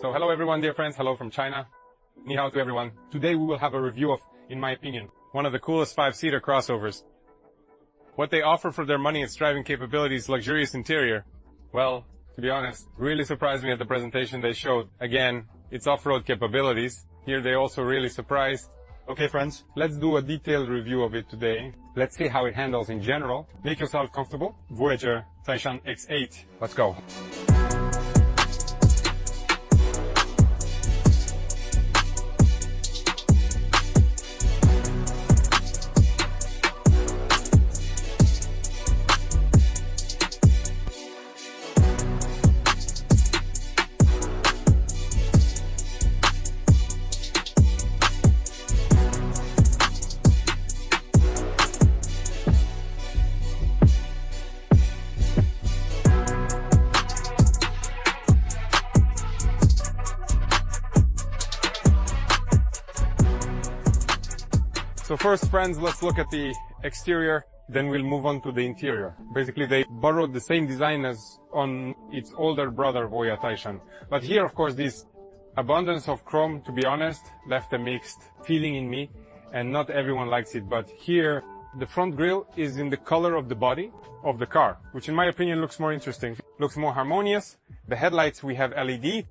So hello everyone, dear friends, hello from China. Ni hao to everyone. Today we will have a review of, in my opinion, one of the coolest 5-seater crossovers. What they offer for their money, its driving capabilities, luxurious interior. Well, to be honest, really surprised me at the presentation they showed. Again, its off-road capabilities. Here they also really surprised. Okay friends, let's do a detailed review of it today. Let's see how it handles in general. Make yourself comfortable. Voyah Taishan X8. Let's go. So first, friends, let's look at the exterior, then we'll move on to the interior. Basically, they borrowed the same design as on its older brother, Voyah Taishan. But here, of course, this abundance of chrome, to be honest, left a mixed feeling in me, and not everyone likes it. But here, the front grille is in the color of the body of the car, which in my opinion looks more interesting, looks more harmonious. The headlights, we have LED.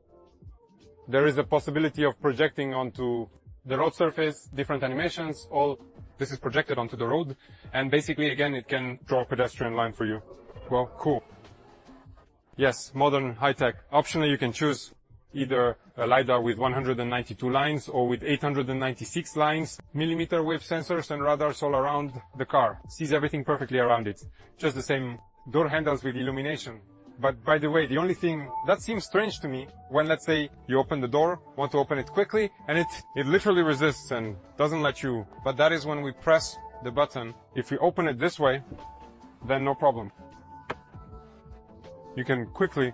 There is a possibility of projecting onto the road surface, different animations, all this is projected onto the road, and basically again it can draw a pedestrian line for you. Well, cool. Yes, modern, high-tech. Optionally you can choose either a LiDAR with 192 lines or with 896 lines, millimeter wave sensors and radars all around the car. Sees everything perfectly around it. Just the same door handles with illumination. But by the way, the only thing that seems strange to me, when let's say you open the door, want to open it quickly, and it literally resists and doesn't let you. But that is when we press the button. If we open it this way, then no problem. You can quickly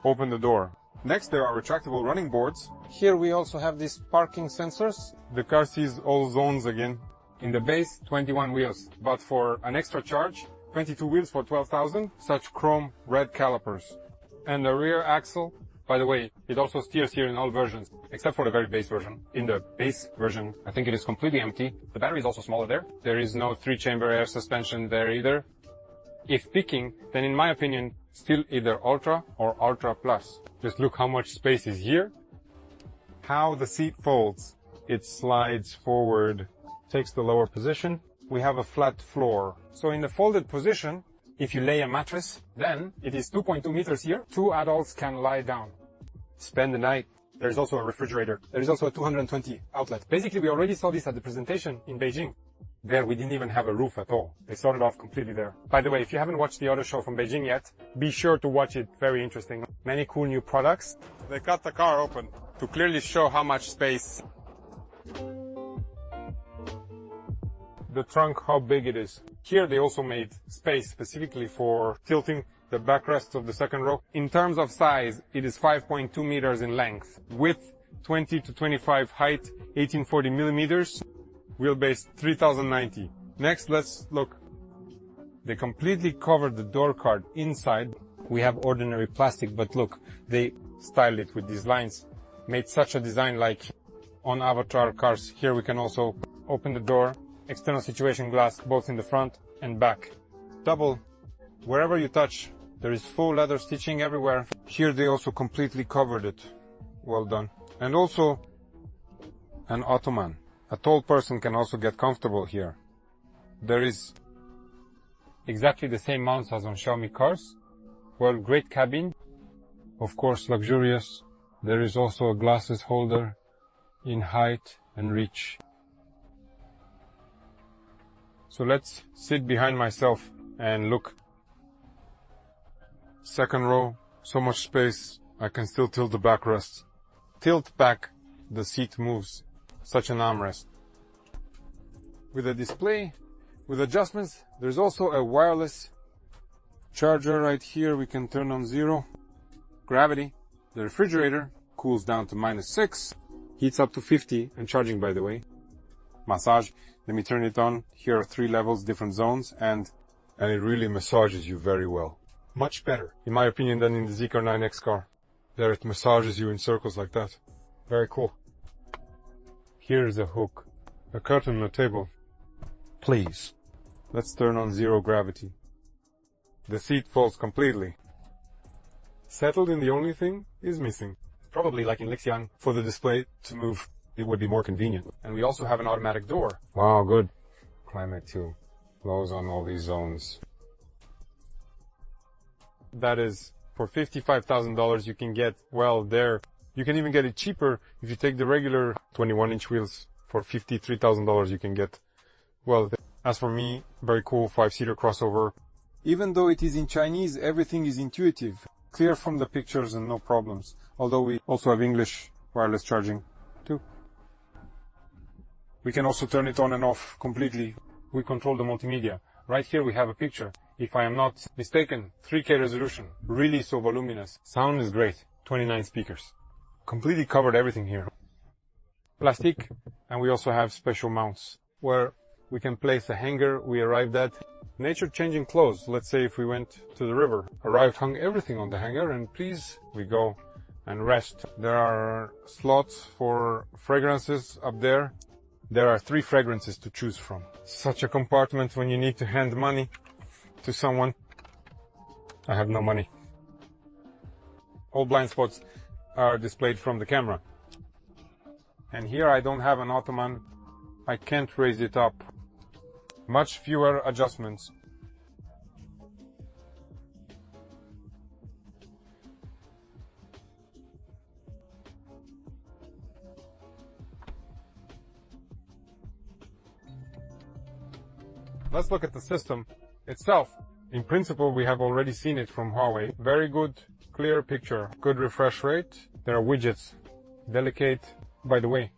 open the door. Next, there are retractable running boards. Here we also have these parking sensors. The car sees all zones again. In the base, 21 wheels, but for an extra charge, 22 wheels for 12,000, such chrome red calipers. And the rear axle, by the way, it also steers here in all versions, except for the very base version. In the base version, I think it is completely empty. The battery is also smaller there. There is no 3-chamber air suspension there either. If picking, then in my opinion, still either Ultra or Ultra Plus. Just look how much space is here. How the seat folds. It slides forward, takes the lower position. We have a flat floor. So in the folded position, if you lay a mattress, then it is 2.2 meters here. 2 adults can lie down, spend the night. There's also a refrigerator. There is also a 220 outlet. Basically, we already saw this at the presentation in Beijing. There, we didn't even have a roof at all. They started off completely there. By the way, if you haven't watched the auto show from Beijing yet, be sure to watch it. Very interesting. Many cool new products. They cut the car open to clearly show how much space. The trunk, how big it is. Here they also made space specifically for tilting the backrests of the second row. In terms of size, it is 5.2 meters in length. Width, 20 to 25 height, 1840 millimeters. Wheelbase, 3090. Next, let's look. They completely covered the door card inside. We have ordinary plastic, but look, they styled it with these lines. Made such a design like on Avatar cars. Here we can also open the door. External situation glass, both in the front and back. Double, wherever you touch, there is full leather stitching everywhere. Here they also completely covered it. Well done. And also an ottoman. A tall person can also get comfortable here. There is exactly the same mounts as on Xiaomi cars. Well, great cabin. Of course, luxurious. There is also a glasses holder in height and reach. So let's sit behind myself and look. Second row, so much space, I can still tilt the backrest. Tilt back, the seat moves. Such an armrest. With a display, with adjustments, there's also a wireless charger right here. We can turn on 0. Gravity. The refrigerator cools down to -6. Heats up to 50, and charging, by the way. Massage. Let me turn it on. Here are 3 levels, different zones, and it really massages you very well. Much better, in my opinion, than in the Zeekr 9X car. There it massages you in circles like that. Very cool. Here's a hook. A curtain on a table. Please. Let's turn on zero gravity. The seat falls completely. Settled in the only thing is missing. Probably like in Lixiang, for the display to move, it would be more convenient. And we also have an automatic door. Wow, good. Climate 2. Blows on all these zones. That is, for $55,000 you can get, well, there. You can even get it cheaper if you take the regular 21-inch wheels. For $53,000 you can get, well, as for me, very cool 5-seater crossover. Even though it is in Chinese, everything is intuitive. Clear from the pictures and no problems. Although we also have English wireless charging too. We can also turn it on and off completely. We control the multimedia. Right here we have a picture. If I am not mistaken, 3K resolution. Really so voluminous. Sound is great. 29 speakers. Completely covered everything here. Plastic, and we also have special mounts where we can place a hanger we arrived at. Nature changing clothes. Let's say if we went to the river, arrived, hung everything on the hanger, and please, we go and rest. There are slots for fragrances up there. There are 3 fragrances to choose from. Such a compartment when you need to hand money to someone. I have no money. All blind spots are displayed from the camera. And here I don't have an ottoman. I can't raise it up. Much fewer adjustments. Let's look at the system itself. In principle, we have already seen it from Huawei. Very good, clear picture. Good refresh rate. There are widgets. Delicate. By the way,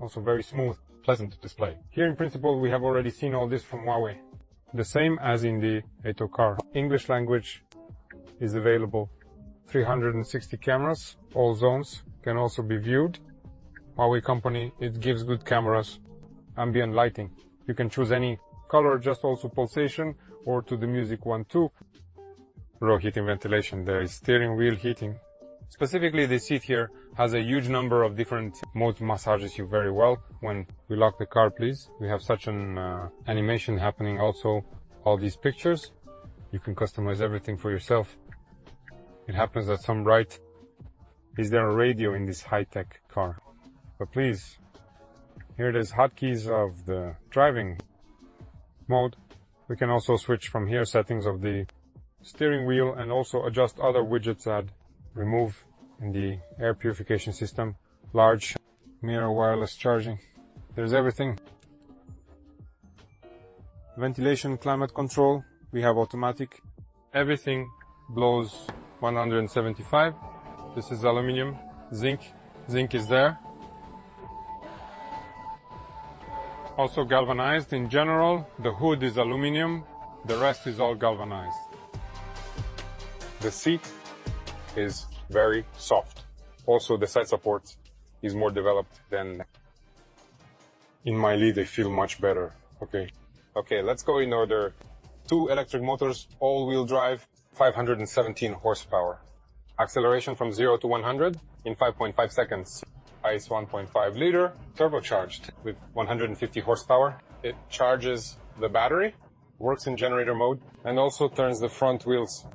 also very smooth, pleasant display. Here in principle, we have already seen all this from Huawei. The same as in the 8 car. English language is available. 360 cameras, all zones can also be viewed. Huawei company, it gives good cameras. Ambient lighting. You can choose any color, just also pulsation, or to the music one too. Row heating ventilation, there is steering wheel heating. Specifically, the seat here has a huge number of different modes, massages you very well. When we lock the car, please, we have such an animation happening also. All these pictures, you can customize everything for yourself. It happens at some right. Is there a radio in this high-tech car? But please, here it is, hotkeys of the driving mode. We can also switch from here settings of the steering wheel and also adjust other widgets that remove in the air purification system. Large mirror wireless charging. There's everything. Ventilation, climate control. We have automatic. Everything blows 175. This is aluminum. Zinc. Zinc is there. Also galvanized in general. The hood is aluminum. The rest is all galvanized. The seat is very soft. Also the side support is more developed than in my lead. They feel much better. Okay, let's go in order. 2 electric motors, all-wheel drive, 517 horsepower. Acceleration from 0 to 100 in 5.5 seconds. ICE 1.5 liter, turbocharged with 150 horsepower. It charges the battery, works in generator mode, and also turns the front wheels.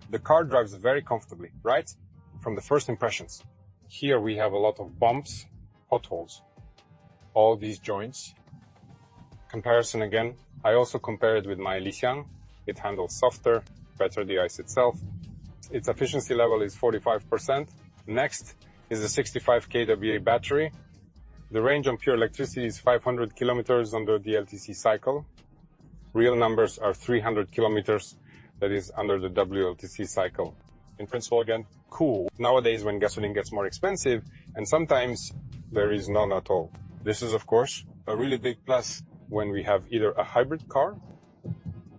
The car drives very comfortably, right? From the first impressions. Here we have a lot of bumps, potholes. All these joints. Comparison again. I also compare it with my Lixiang. It handles softer, better the ICE itself. Its efficiency level is 45%. Next is the 65 kWh battery. The range on pure electricity is 500 kilometers under the LTC cycle. Real numbers are 300 kilometers. That is under the WLTC cycle. In principle, again, cool. Nowadays, when gasoline gets more expensive, and sometimes there is none at all. This is, of course, a really big plus when we have either a hybrid car.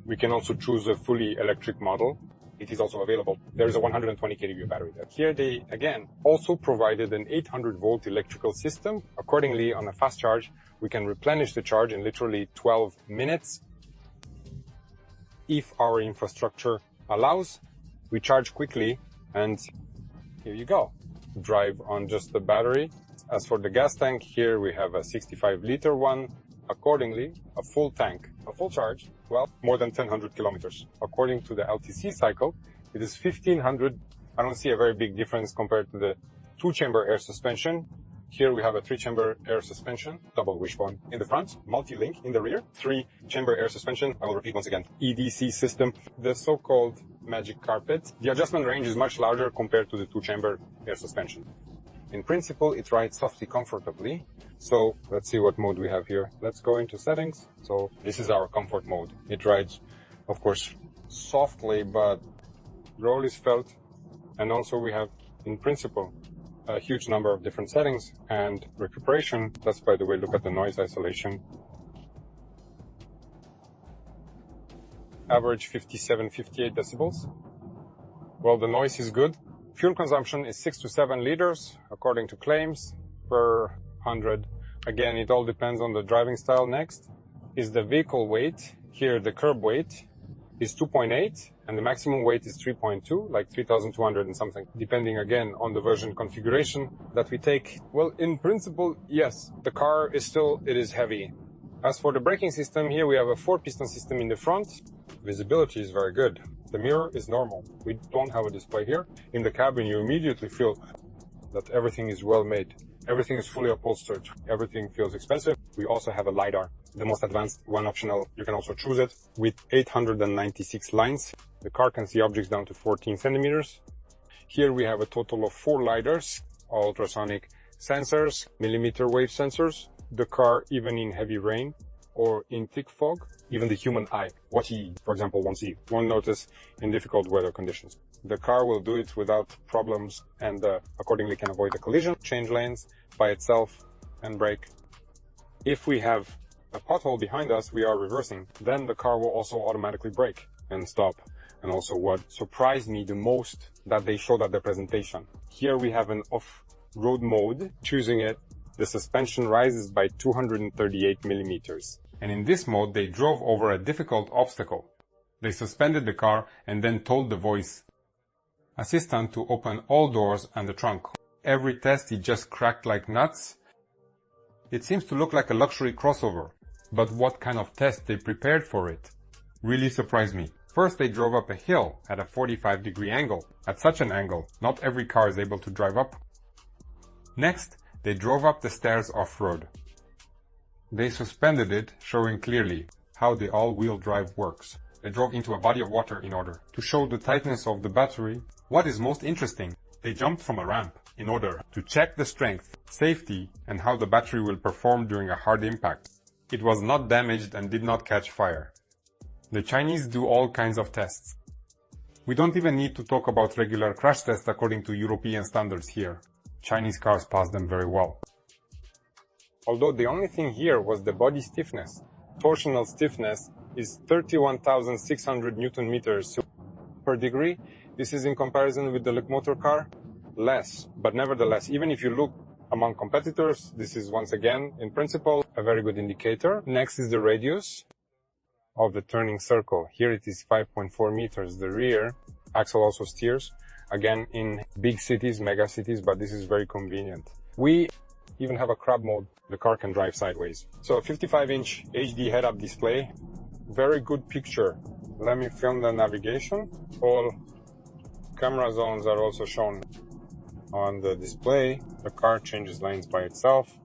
We can also choose a fully electric model. It is also available. There is a 120 kWh battery there. Here they, again, also provided an 800-volt electrical system. Accordingly, on a fast charge, we can replenish the charge in literally 12 minutes. If our infrastructure allows, we charge quickly, and here you go. drive on just the battery. As for the gas tank, here we have a 65-liter one. Accordingly, a full tank, a full charge, well, more than 1,000 kilometers. According to the LTC cycle, it is 1,500. I don't see a very big difference compared to the two-chamber air suspension. Here we have a three-chamber air suspension, double wishbone in the front, multi-link in the rear, three-chamber air suspension. I will repeat once again, EDC system, the so-called magic carpet. The adjustment range is much larger compared to the two-chamber air suspension. In principle, it rides softly, comfortably. So let's see what mode we have here. Let's go into settings. So this is our comfort mode. It rides, of course, softly, but roll is felt. And also we have, in principle, a huge number of different settings and recuperation. Let's, by the way, look at the noise isolation. Average 57, 58 decibels. Well, the noise is good. Fuel consumption is 6 to 7 liters, according to claims, per 100. Again, it all depends on the driving style. Next is the vehicle weight. Here, the curb weight is 2.8 and the maximum weight is 3.2, like 3,200 and something, depending again on the version configuration that we take. Well, in principle, yes, the car is still, it is heavy. As for the braking system, here we have a 4-piston system in the front. Visibility is very good. The mirror is normal. We don't have a display here. In the cabin, you immediately feel that everything is well made. Everything is fully upholstered. Everything feels expensive. We also have a LiDAR, the most advanced one, optional. You can also choose it with 896 lines. The car can see objects down to 14 centimeters. Here we have a total of 4 LiDARs, ultrasonic sensors, millimeter wave sensors. The car, even in heavy rain or in thick fog, even the human eye, what he, for example, won't see, won't notice in difficult weather conditions. The car will do it without problems and accordingly can avoid a collision, change lanes by itself and brake. If we have a pothole behind us, we are reversing, then the car will also automatically brake and stop. And also what surprised me the most that they showed at the presentation. Here we have an off-road mode. Choosing it, the suspension rises by 238 millimeters. And in this mode, they drove over a difficult obstacle. They suspended the car and then told the voice assistant to open all doors and the trunk. Every test it just cracked like nuts. It seems to look like a luxury crossover, but what kind of test they prepared for it really surprised me. First, they drove up a hill at a 45-degree angle. At such an angle, not every car is able to drive up. Next, they drove up the stairs off-road. They suspended it, showing clearly how the all-wheel drive works. They drove into a body of water in order to show the tightness of the battery. What is most interesting, they jumped from a ramp in order to check the strength, safety, and how the battery will perform during a hard impact. It was not damaged and did not catch fire. The Chinese do all kinds of tests. We don't even need to talk about regular crash tests according to European standards here. Chinese cars pass them very well. Although the only thing here was the body stiffness. Torsional stiffness is 31,600 Newton meters per degree. This is in comparison with the motor car, less. But nevertheless, even if you look among competitors, this is once again, in principle, a very good indicator. Next is the radius of the turning circle. Here it is 5.4 meters. The rear axle also steers, again in big cities, mega cities, but this is very convenient. We even have a crab mode. The car can drive sideways. So a 55-inch HD head-up display, very good picture. Let me film the navigation. All camera zones are also shown on the display. The car changes lanes by itself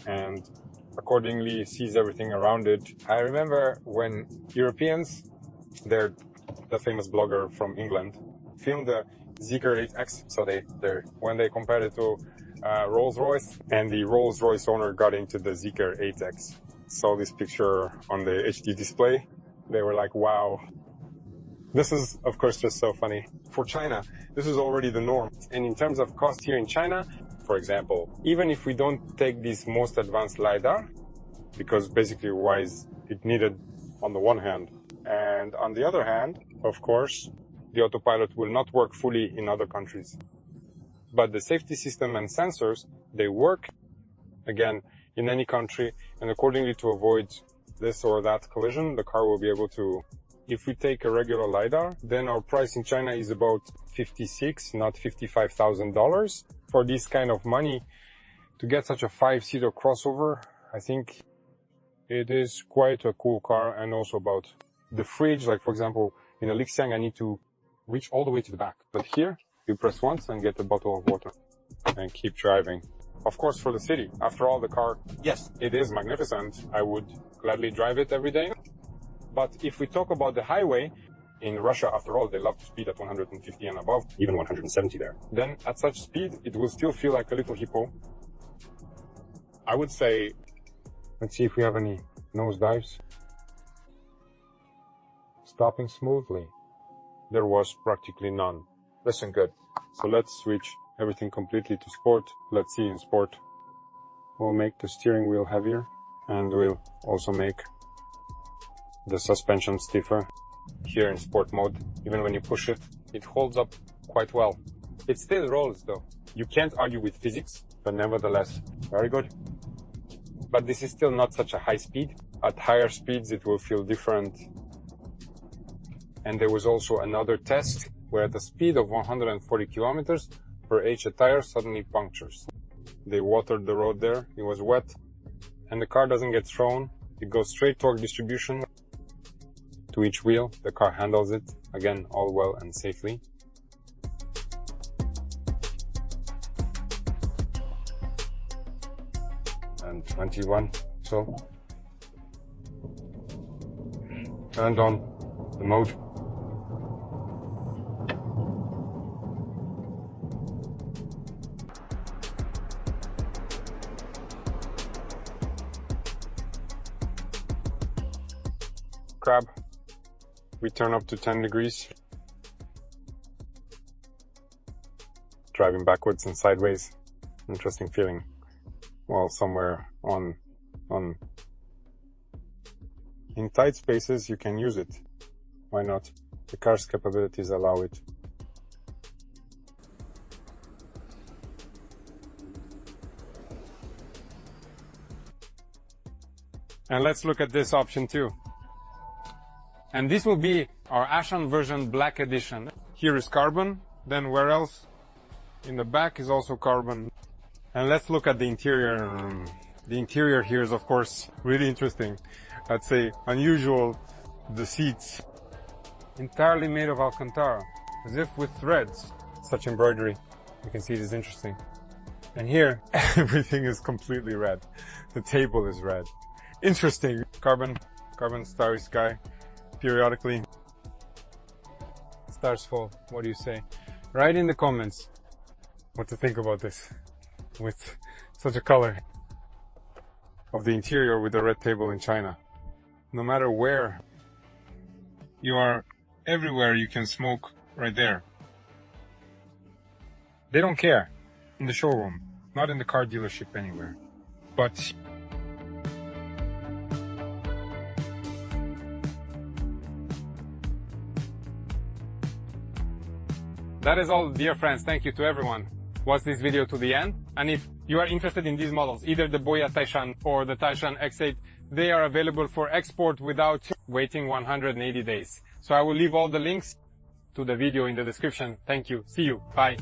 and accordingly sees everything around it. I remember when Europeans, they're the famous blogger from England, filmed the Zeekr 8X. So when they compared it to Rolls-Royce, and the Rolls-Royce owner got into the Zeekr 8X, saw this picture on the HD display. They were like, wow. This is, of course, just so funny. For China, this is already the norm. And in terms of cost here in China, for example, even if we don't take this most advanced LiDAR, because basically why is it needed on the one hand, and on the other hand, of course, the autopilot will not work fully in other countries. But the safety system and sensors, they work, again, in any country, and accordingly to avoid this or that collision, the car will be able to. If we take a regular LiDAR, then our price in China is about $56,000, not $55,000. For this kind of money, to get such a 5-seater crossover, I think it is quite a cool car. And also about the fridge, like for example, in a Lixiang, I need to reach all the way to the back. But here, you press once and get a bottle of water and keep driving. Of course, for the city, after all, the car, yes, it is magnificent. I would gladly drive it every day. But if we talk about the highway, in Russia, after all, they love to speed at 150 and above, even 170 there. Then at such speed, it will still feel like a little hippo. I would say, let's see if we have any nosedives. Stopping smoothly. There was practically none. Listen good. So let's switch everything completely to sport. Let's see in sport. We'll make the steering wheel heavier and we'll also make the suspension stiffer. Here in sport mode, even when you push it, it holds up quite well. It still rolls though. You can't argue with physics, but nevertheless, very good. But this is still not such a high speed. At higher speeds, it will feel different. And there was also another test where at the speed of 140 kilometers per H, a tire suddenly punctures. They watered the road there, it was wet, and the car doesn't get thrown. It goes straight torque distribution to each wheel. The car handles it, again, all well and safely. And 21, so. Turned on the mode. Crab. We turn up to 10 degrees. Driving backwards and sideways. Interesting feeling. Well, somewhere in tight spaces you can use it. Why not? The car's capabilities allow it. And let's look at this option too. And this will be our Ashan version Black Edition. Here is carbon, then where else? In the back is also carbon. And let's look at the interior. The interior here is of course really interesting. I'd say unusual. The seats, entirely made of Alcantara, as if with threads. Such embroidery. You can see it is interesting. And here, everything is completely red. The table is red. Interesting. Carbon, starry sky. Periodically, stars fall. What do you say? Write in the comments what to think about this with such a color of the interior with the red table in China. No matter where you are, everywhere you can smoke right there. They don't care in the showroom, not in the car dealership anywhere. But that is all, dear friends. Thank you to everyone. Watch this video to the end. And if you are interested in these models, either the Voyah Taishan or the Taishan X8, they are available for export without waiting 180 days. So I will leave all the links to the video in the description. Thank you. See you. Bye.